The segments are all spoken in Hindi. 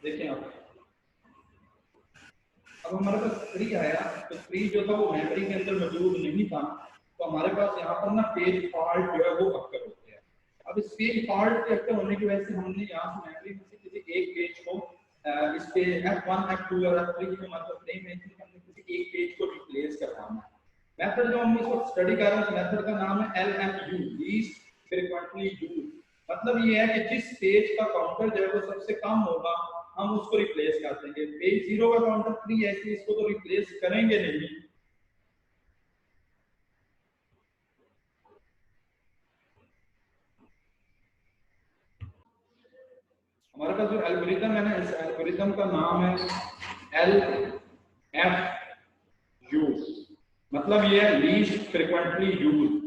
देखें अब हमारे पास 3 आया, तो 3 जो था वो मेमोरी के अंदर मौजूद नहीं था, तो हमारे पास यहाँ पर ना पेज फॉल्ट जो है वो अक्कर हो गया। अब इस पेज फॉल्ट के अक्कर होने की वजह से हमने यहाँ से मेमोरी में से किसी एक पेज को इस पे F1, F2 और F3 जो मतलब फ्रेम है, हमने किसी एक पेज को रिप्लेस करवाना है। मेथड जो हम इस वक्त स्टडी कर रहे हैं, मेथड का नाम है LMU, लीस्ट फ्रीक्वेंटली यूज्ड। मतलब ये है कि जिस पेज का काउंटर जो है वो सबसे कम होगा हम उसको रिप्लेस कर देंगे। पेज 0 का काउंटर 3 है, इसलिए इसको तो रिप्लेस करेंगे नहीं। हमारे पास जो एल्गोरिथम है ना, इस एल्गोरिथम का नाम है LFU, मतलब ये है लीस्ट फ्रीक्वेंटली यूज्ड।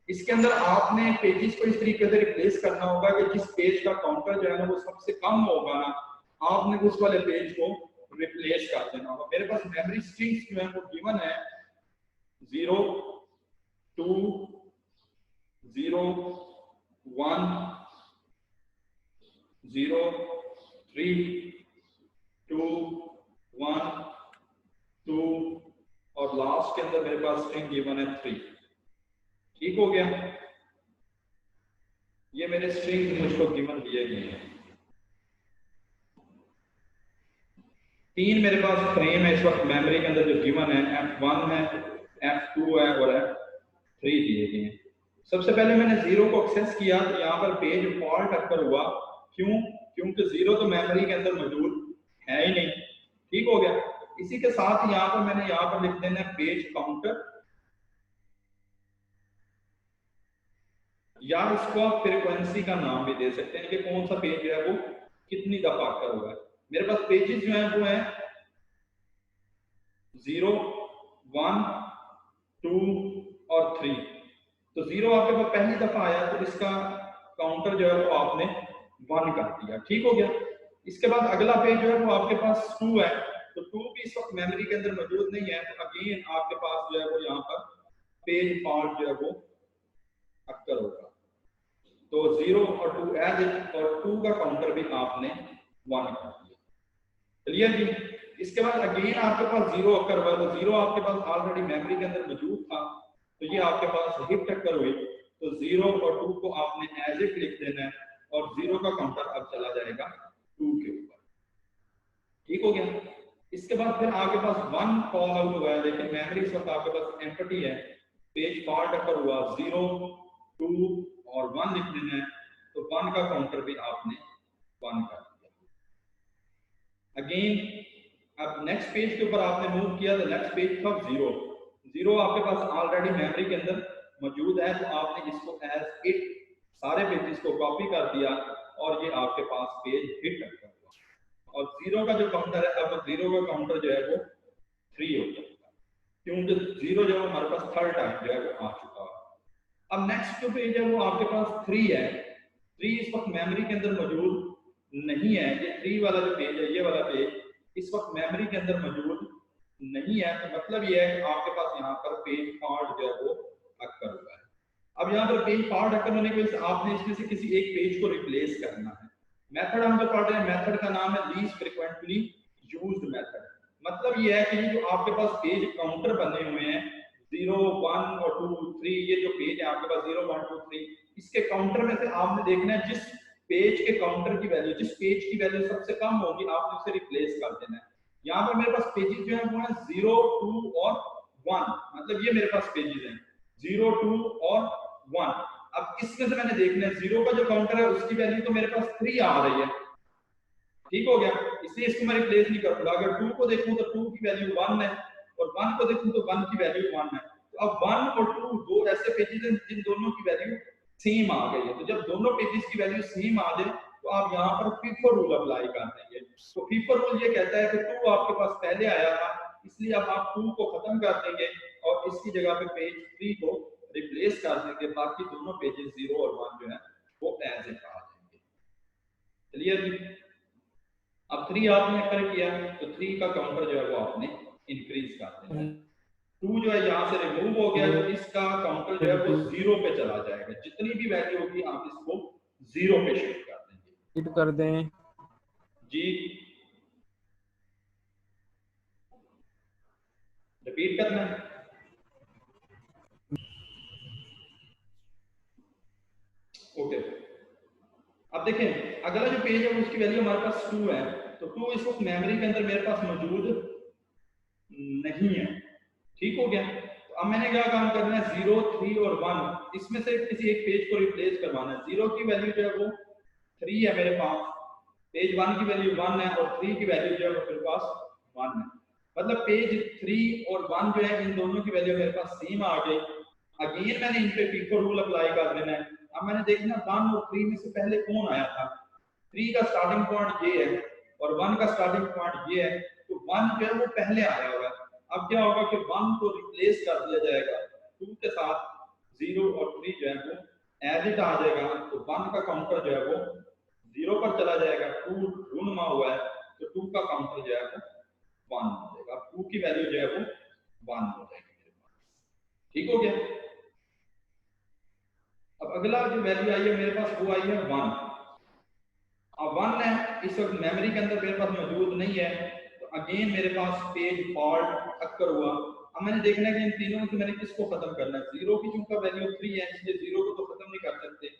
इसके अंदर आपने पेजेस को इस तरीके से रिप्लेस करना होगा कि जिस पेज का काउंटर जो है ना वो सबसे कम होगा ना, आपने उस वाले पेज को रिप्लेस कर देना होगा। मेरे पास मेमोरी स्ट्रिंग्स जो है वो गिवन है 0, 2, 0, 1, 0, 3, 2, 1, 2 और लास्ट के अंदर मेरे पास स्ट्रिंग गिवन है 3। ठीक हो गया, ये मेरे स्ट्रिंग मुझको गिवन दिए गए हैं। 3 मेरे पास फ्रेम है इस वक्त मेमोरी के अंदर जो गिवन है, F1 है, F2 है और F3 दिए गए हैं। सबसे पहले मैंने 0 को एक्सेस किया तो यहाँ पर पेज फॉल्ट अक्कर हुआ। क्यों? क्योंकि 0 तो मेमोरी के अंदर मौजूद है ही नहीं। ठीक हो गया। इसी के साथ यहाँ पर मैंने यहाँ पर लिख देना है पेज काउंटर, या इसको आप फ्रीक्वेंसी का नाम भी दे सकते हैं कि कौन सा पेज है वो कितनी दफा अक्कर हुआ है। मेरे पास पेजेस जो है वो है 0, 1, 2 और 3। तो 0 आपके पास पहली दफा आया तो इसका काउंटर जो है वो आपने 1 कर दिया। ठीक हो गया। इसके बाद अगला पेज जो है वो आपके पास 2 है, तो 2 भी इस वक्त मेमोरी के अंदर मौजूद नहीं है, तो अगेन आपके पास जो है वो यहाँ पर पेज फॉल्ट जो है वो अक्कर होगा। तो 0 और 2 एज इट, और 2 का काउंटर भी आपने 1 कर दिया। क्लियर जी। इसके बाद अगेन आपके पास 0 अक्कर हुआ, तो 0 आपके पास ऑलरेडी मेमोरी के अंदर मौजूद था, तो ये आपके पास हिट अक्कर हुई, तो 0 और 2 को आपने एज इट लिख देना है और 0 का काउंटर अब चला जाएगा 2 के ऊपर। ठीक हो गया। इसके बाद फिर आपके पास 1 कॉल आउट हुआ है, लेकिन मेमोरी इस वक्त आपके पास एम्प्टी है, पेज फॉल्ट अक्कर हुआ, 0, 2 और 1 लिख देना है, तो 1 का काउंटर भी आपने 1 कर दिया। अगेन अब नेक्स्ट पेज के ऊपर आपने मूव किया, तो नेक्स्ट पेज था 0। 0 आपके पास ऑलरेडी मेमोरी के अंदर मौजूद है, तो आपने इसको एज इट सारे पेजेस को कॉपी कर दिया और ये आपके पास पेज हिट कर हुआ। और 0 का जो काउंटर है, अब 0 का काउंटर जो है वो 3 हो जाएगा, क्योंकि 0 जो हमारे पास थर्ड टाइम जो है वो आ चुका है। अब नेक्स्ट जो पेज है वो आपके पास 3 है। 3 इस वक्त मेमोरी के अंदर मौजूद नहीं है। ये 3 वाला जो पेज है, ये वाला पेज इस वक्त मेमोरी के अंदर मौजूद नहीं है, तो मतलब ये है कि आपके पास यहाँ पर पेज फॉल्ट जो है वो अक्कर हुआ है। अब यहाँ पर पेज फॉल्ट अक्कर होने की वजह से आपने इसमें से किसी एक पेज को रिप्लेस करना है। मेथड हम जो पढ़ रहे हैं, मेथड का नाम है लीस्ट फ्रीक्वेंटली यूज्ड मेथड। मतलब ये है कि ये जो आपके पास पेज काउंटर बने हुए हैं 0, 1 और 2, 3, ये जो पेज है आपके पास 0, 1, 2, 3, इसके काउंटर में से आपने देखना है जिस पेज के काउंटर की वैल्यू, जिस पेज की वैल्यू सबसे कम होगी आपने उसे रिप्लेस कर देना है। यहाँ पर मेरे पास पेजेस जो है वो है 0, 2 और 1, मतलब ये मेरे पास पेजेस हैं 0, 2 और 1। अब इसमें से मैंने देखना है 0 का जो काउंटर है उसकी वैल्यू तो मेरे पास 3 आ रही है। ठीक हो गया, इसलिए इसको मैं रिप्लेस नहीं करूंगा। अगर 2 को देखूं तो 2 की वैल्यू 1 है और 1 को देखूं तो 1 की वैल्यू 1 है। तो अब 1 और 2 दो ऐसे पेजेस हैं जिन दोनों की वैल्यू सेम आ गई है। तो जब दोनों पेजेस की वैल्यू सेम आ जाए तो आप यहाँ पर फीफर रूल अप्लाई कर देंगे। तो फीफर रूल ये कहता है कि 2 आपके पास पहले आया था, इसलिए अब आप 2 को खत्म कर देंगे और इसकी जगह पे पेज 3 को रिप्लेस कर देंगे। बाकी दोनों पेजेस 0 और 1 जो है वो एज इट आ जाएंगे। क्लियर जी। अब 3 आपने कर किया तो 3 का काउंटर जो है वो आपने इंक्रीज कर देना है। 2 जो है यहाँ से रिमूव हो गया, तो इसका काउंटर जो है वो 0 पे चला जाएगा। जितनी भी वैल्यू होगी आप इसको 0 पे शिफ्ट कर देंगे। हिट कर दें जी। रिपीट करना है। ओके, अब देखें अगला जो पेज है उसकी वैल्यू हमारे पास 2 है, तो 2 इस वक्त मेमोरी के अंदर मेरे पास मौजूद नहीं है। ठीक हो गया। तो अब मैंने क्या काम करना है, 0, 3 और 1 इसमें से किसी एक पेज को रिप्लेस करवाना है। 0 की वैल्यू जो है वो 3 है मेरे पास, पेज 1 की वैल्यू 1 है और 3 की वैल्यू जो है वो मेरे पास 1 है। मतलब पेज 3 और 1 जो है इन दोनों की वैल्यू मेरे पास सेम आ गई। अगेन मैंने इन पे पिको रूल अप्लाई कर देना है। अब मैंने देखना 1 और 3 में से पहले कौन आया था। 3 का स्टार्टिंग पॉइंट ये है और 1 का स्टार्टिंग पॉइंट ये है, तो 1 जो है वो पहले आया होगा। अब क्या होगा कि 1 को रिप्लेस कर दिया जाएगा 2 के साथ, 0 और 3 जो है वो एज इट आ जाएगा। तो 1 का काउंटर जो है वो 0 पर चला जाएगा, 2 ढूंढना हुआ है तो 2 का काउंटर जो है वो 1 हो जाएगा। 2 की वैल्यू जो है वो 1 हो जाएगी मेरे पास। ठीक हो गया। अब अगला जो वैल्यू आई है मेरे पास वो आई है 1। अब 1 है इस वक्त मेमोरी के अंदर मेरे पास मौजूद नहीं है, तो अगेन मेरे पास पेज फॉल्ट अक्कर हुआ। अब मैंने देखना है कि इन तीनों में से मैंने किसको खत्म करना है। 0 की चूंकि वैल्यू 3 है इसलिए 0 को तो खत्म नहीं कर सकते,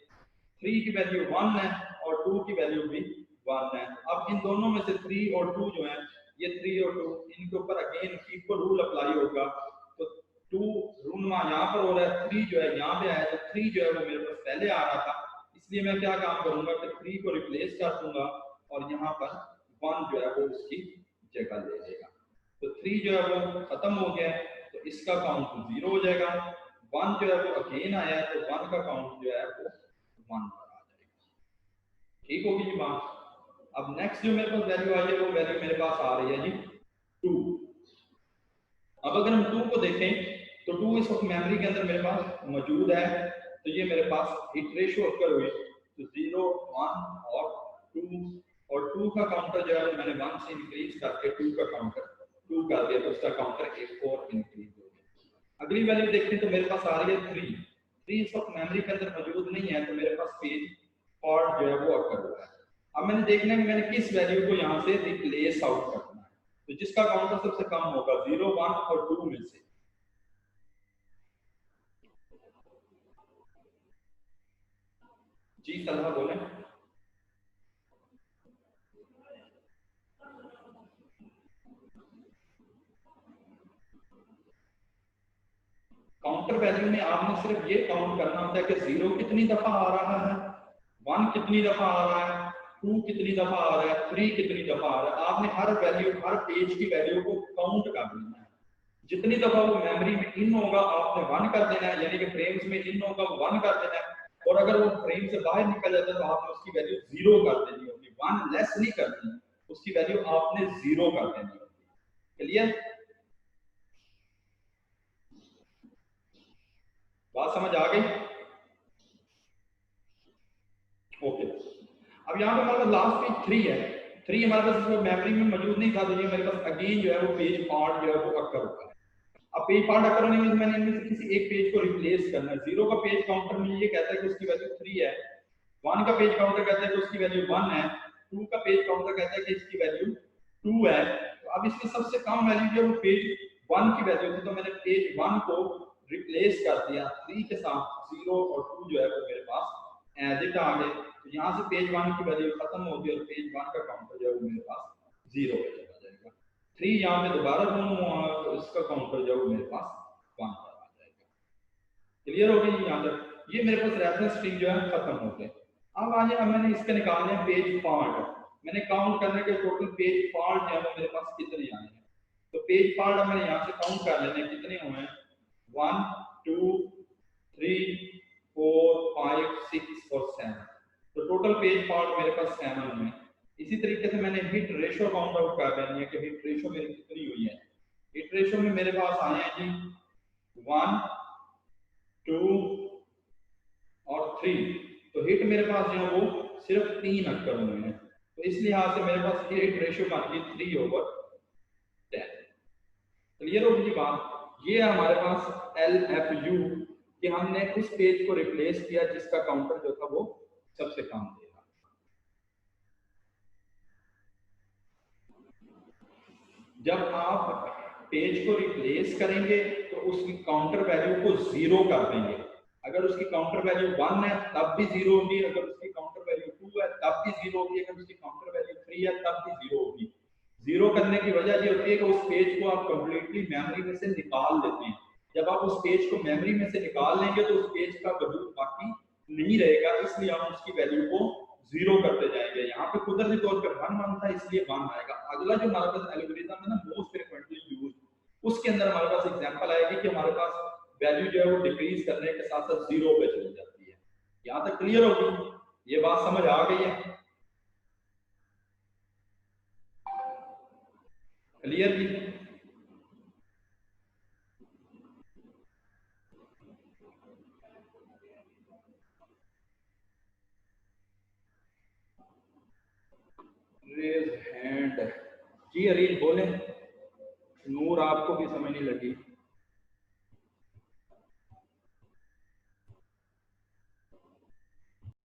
3 की वैल्यू 1 है और 2 की वैल्यू भी 1 है। अब इन दोनों में से 3 और 2 जो है, ये 3 और 2 इनके ऊपर अगेन इक्वल रूल अप्लाई होगा। तो 2 ढूंढना यहाँ पर हो रहा है, 3 जो है यहाँ पे आया, तो 3 जो है वो मेरे पास पहले आ रहा था, इसलिए मैं क्या काम करूंगा कि 3 को रिप्लेस कर दूंगा और यहाँ पर 1 जो है वो उसकी जगह ले लेगा। तो 3 जो है वो खत्म हो गया, तो इसका काउंट 0 हो जाएगा। 1 जो है वो अगेन आया तो 1 का काउंट जो है वो 1 पर आ जाएगा। ठीक होगी जी बात। अब नेक्स्ट जो मेरे पास वैल्यू आई है वो वैल्यू मेरे पास आ रही है जी 2। अब अगर हम 2 को देखें तो 2 इस वक्त मेमोरी के अंदर मेरे पास मौजूद है, तो ये मेरे पास हिट रेशियो अक्कर हुई, तो 0, 1 और 2, और 2 का काउंटर जो है मैंने 1 से इंक्रीज करके 2 का काउंटर 2 कर दिया, तो उसका काउंटर एक और इंक्रीज हो गया। अगली वैल्यू देखते हैं तो मेरे पास आ रही है 3। 3 इस वक्त मेमोरी के अंदर मौजूद नहीं है, तो मेरे पास पेज फॉल्ट जो है वो अक्कर हुआ है। अब मैंने देखना है कि मैंने किस वैल्यू को यहाँ से रिप्लेस आउट करना है, तो जिसका काउंटर सबसे कम होगा 0, 1 और 2 में से। जी सलाह बोले। काउंटर वैल्यू में आपने सिर्फ ये काउंट करना होता है कि 0 कितनी दफा आ रहा है, 1 कितनी दफा आ रहा है, 2 कितनी दफा आ रहा है, 3 कितनी दफा आ रहा है। आपने हर वैल्यू, हर पेज की वैल्यू को काउंट कर लेना है। जितनी दफा वो मेमोरी में इन होगा आपने 1 कर देना है, यानी कि फ्रेम्स में इन होगा वो 1 कर देना है, और अगर वो फ्रेम से बाहर निकल जाता है तो आपने उसकी वैल्यू 0 कर देनी होगी। 1 लेस नहीं करनी, उसकी वैल्यू आपने 0 कर देनी होगी। क्लियर? बात समझ आ गई? ओके। अब यहाँ पे हमारे पास लास्ट पेज 3 है। 3 हमारे पास इसमें मेमोरी में मौजूद नहीं था, तो ये मेरे पास अगेन जो है वो पेज फॉल्ट जो है वो अक्कर होगा। अब पेज फॉल्ट अक्कर होने में मैंने इनमें से किसी एक पेज को रिप्लेस करना है। 0 का पेज काउंटर मुझे ये कहता है कि उसकी वैल्यू 3 है, 1 का पेज काउंटर कहता है कि उसकी वैल्यू 1 है, 2 का पेज काउंटर कहता है कि इसकी वैल्यू 2 है। तो अब इसमें सबसे कम वैल्यू जो है वो पेज 1 की वैल्यू थी, तो मैंने पेज 1 को रिप्लेस कर दिया 3 के साथ। 0 और 2 जो है वो मेरे पास एज इट आ गए, तो यहाँ से पेज 1 की वैल्यू खत्म होगी और पेज 1 का काउंटर जो है वो मेरे पास 0 पे चला जाएगा। 3 यहाँ पे दोबारा तो इसका काउंटर जो है वो मेरे पास 1 पर आ जाएगा। क्लियर हो गई यहाँ तक? ये मेरे पास रेफरेंस स्ट्रिंग जो है खत्म हो गए। अब आगे अब मैंने इसके निकालने हैं पेज फॉल्ट। मैंने काउंट करने के टोटल पेज फॉल्ट जो है वो मेरे पास कितने आए हैं, तो पेज फॉल्ट अब मैंने यहाँ से काउंट कर लेने कितने हुए हैं, 1, 2, 3, 4, 5, 6 और 7। तो टोटल पेज फॉल्ट मेरे पास 7 हुए हैं। इसी तरीके से मैंने हिट रेशियो काउंट आउट कर लेनी है कि हिट रेशियो मेरी कितनी हुई है। हिट रेशियो में मेरे पास आए हैं जी 1, 2 और 3। तो हिट मेरे पास जो है वो सिर्फ 3 अक्कर हुए हैं, तो इस लिहाज से मेरे पास ये हिट रेशियो बन गई 3/10। क्लियर होगी जी बात? ये हमारे पास LFU कि हमने उस पेज को रिप्लेस किया जिसका काउंटर जो था वो सबसे कम देगा। जब आप पेज को रिप्लेस करेंगे तो उसकी काउंटर वैल्यू को 0 कर देंगे। अगर उसकी काउंटर वैल्यू 1 है तब भी 0 होगी, अगर उसकी काउंटर वैल्यू 2 है तब भी 0 होगी, अगर उसकी काउंटर वैल्यू 3 है तब भी 0 होगी। 0 करने की वजह ये होती है कि उस पेज को आप कंप्लीटली मेमोरी में से निकाल लेते हैं। जब आप उस पेज को मेमोरी में से निकाल लेंगे तो उस पेज का वजूद बाकी नहीं रहेगा, इसलिए हम उसकी वैल्यू को 0 करते जाएंगे। यहाँ पे कुदरती तौर पे 1 था इसलिए 1 आएगा। अगला जो हमारे पास एल्गोरिथम है ना, मोस्ट फ्रीक्वेंटली यूज्ड, उसके अंदर हमारे पास एग्जांपल आएगी कि हमारे पास वैल्यू जो है वो डिक्रीज करने के साथ साथ 0 पे चली जाती है। यहाँ तक क्लियर होगी? ये बात समझ आ गई है? क्लियर जी? रेज हैंड जी, अरीज बोले। नूर आपको भी समझ नहीं लगी?